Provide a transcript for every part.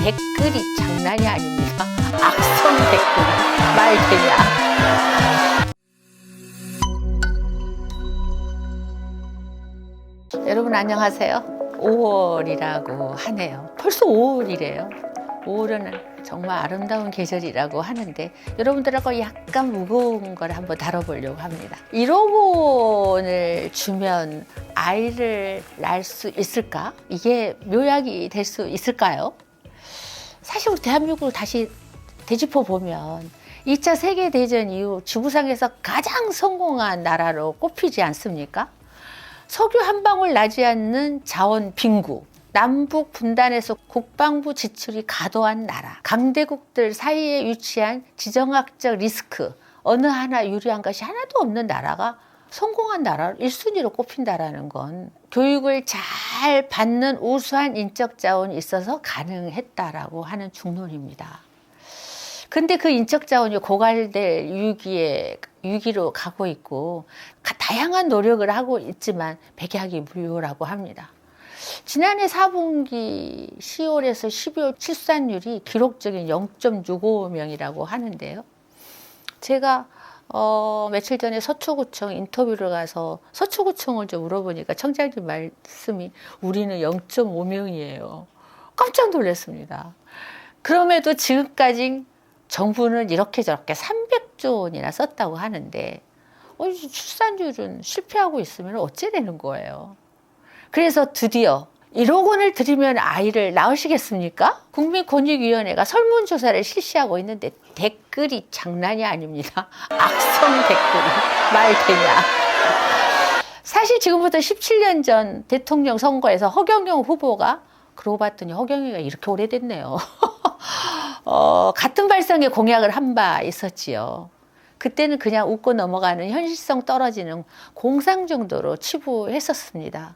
댓글이 장난이 아닙니다. 악성 댓글이 말 되냐? 여러분 안녕하세요. 5월이라고 하네요. 벌써 5월이래요. 5월은 정말 아름다운 계절이라고 하는데 여러분들하고 약간 무거운 걸 한번 다뤄보려고 합니다. 1억 원을 주면 아이를 낳을 수 있을까? 이게 묘약이 될 수 있을까요? 사실 우리 대한민국을 다시 되짚어 보면 2차 세계대전 이후 지구상에서 가장 성공한 나라로 꼽히지 않습니까? 석유 한 방울 나지 않는 자원 빈구, 남북 분단에서 국방부 지출이 과도한 나라, 강대국들 사이에 위치한 지정학적 리스크, 어느 하나 유리한 것이 하나도 없는 나라가 성공한 나라 1순위로 꼽힌다라는 건 교육을 잘 받는 우수한 인적 자원이 있어서 가능했다라고 하는 중론입니다. 근데 그 인적 자원이 고갈될 위기로 가고 있고 다양한 노력을 하고 있지만 백약이 무효라고 합니다. 지난해 4분기 10월에서 12월 출산율이 기록적인 0.65명이라고 하는데요. 제가 며칠 전에 서초구청 인터뷰를 가서 서초구청을 좀 물어보니까 청장님 말씀이 우리는 0.5명이에요. 깜짝 놀랐습니다. 그럼에도 지금까지 정부는 이렇게 저렇게 300조 원이나 썼다고 하는데 출산율은 실패하고 있으면 어째 되는 거예요. 그래서 드디어 1억 원을 드리면 아이를 낳으시겠습니까? 국민권익위원회가 설문조사를 실시하고 있는데 댓글이 장난이 아닙니다. 악성 댓글이 말 되냐. 사실 지금부터 17년 전 대통령 선거에서 허경영 후보가 그러고 봤더니 허경영이가 이렇게 오래됐네요. 같은 발상의 공약을 한 바 있었지요. 그때는 그냥 웃고 넘어가는 현실성 떨어지는 공상 정도로 치부했었습니다.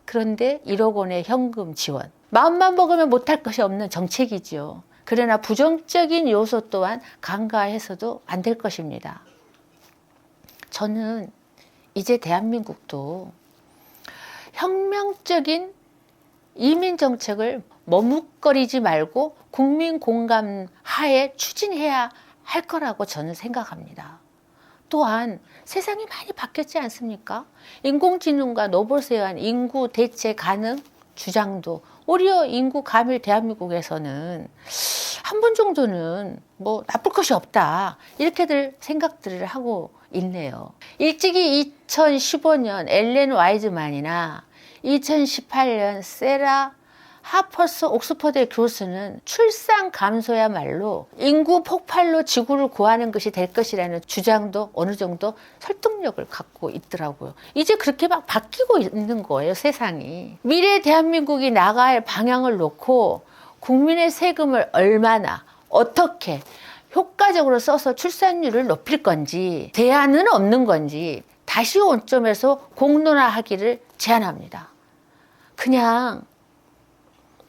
그런데 1억 원의 현금 지원. 마음만 먹으면 못할 것이 없는 정책이지요. 그러나 부정적인 요소 또한 간과해서도 안 될 것입니다. 저는 이제 대한민국도 혁명적인 이민 정책을 머뭇거리지 말고 국민 공감 하에 추진해야 할 거라고 저는 생각합니다. 또한 세상이 많이 바뀌었지 않습니까? 인공지능과 로봇에 의한 인구 대체 가능 주장도 오히려 인구 감일 대한민국에서는 한 번 정도는 뭐 나쁠 것이 없다 이렇게들 생각들을 하고 있네요. 일찍이 2015년 엘렌 와이즈만이나 2018년 세라 하퍼스 옥스퍼드의 교수는 출산 감소야말로 인구 폭발로 지구를 구하는 것이 될 것이라는 주장도 어느 정도 설득력을 갖고 있더라고요. 이제 그렇게 막 바뀌고 있는 거예요, 세상이. 미래 대한민국이 나갈 방향을 놓고 국민의 세금을 얼마나 어떻게 효과적으로 써서 출산율을 높일 건지 대안은 없는 건지 다시 원점에서 공론화하기를 제안합니다. 그냥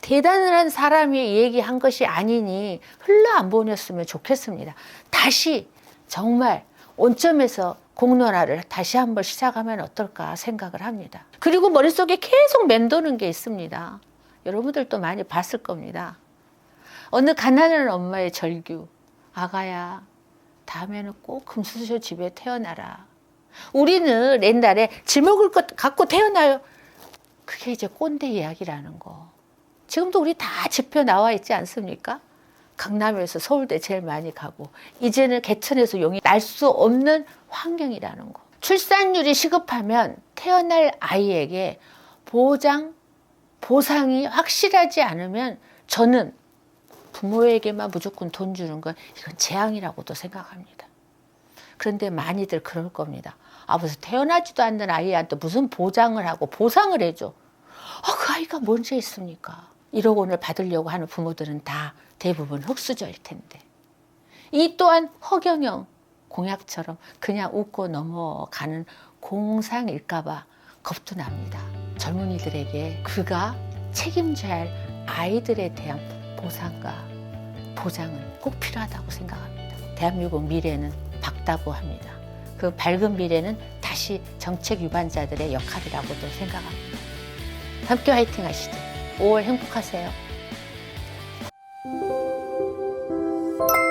대단한 사람이 얘기한 것이 아니니 흘러 안 보냈으면 좋겠습니다. 다시 정말 원점에서 공론화를 다시 한번 시작하면 어떨까 생각을 합니다. 그리고 머릿속에 계속 맴도는 게 있습니다. 여러분들도 많이 봤을 겁니다. 어느 가난한 엄마의 절규. 아가야, 다음에는 꼭 금수저 집에 태어나라. 우리는 옛날에 질 먹을 것 갖고 태어나요. 그게 이제 꼰대 이야기라는 거. 지금도 우리 다 지표 나와 있지 않습니까? 강남에서 서울대 제일 많이 가고 이제는 개천에서 용이 날 수 없는 환경이라는 거. 출산율이 시급하면 태어날 아이에게 보상이 확실하지 않으면 저는 부모에게만 무조건 돈 주는 건 이건 재앙이라고도 생각합니다. 그런데 많이들 그럴 겁니다. 무슨 태어나지도 않는 아이한테 무슨 보장을 하고 보상을 해줘. 그 아이가 뭔 죄 있습니까? 1억 원을 받으려고 하는 부모들은 다 대부분 흙수저일 텐데. 이 또한 허경영 공약처럼 그냥 웃고 넘어가는 공상일까 봐 겁도 납니다. 젊은이들에게 그가 책임져야 할 아이들에 대한 보상과 보장은 꼭 필요하다고 생각합니다. 대한민국 미래는 밝다고 합니다. 그 밝은 미래는 다시 정책 유반자들의 역할이라고도 생각합니다. 함께 화이팅 하시죠. 5월 행복하세요. 네.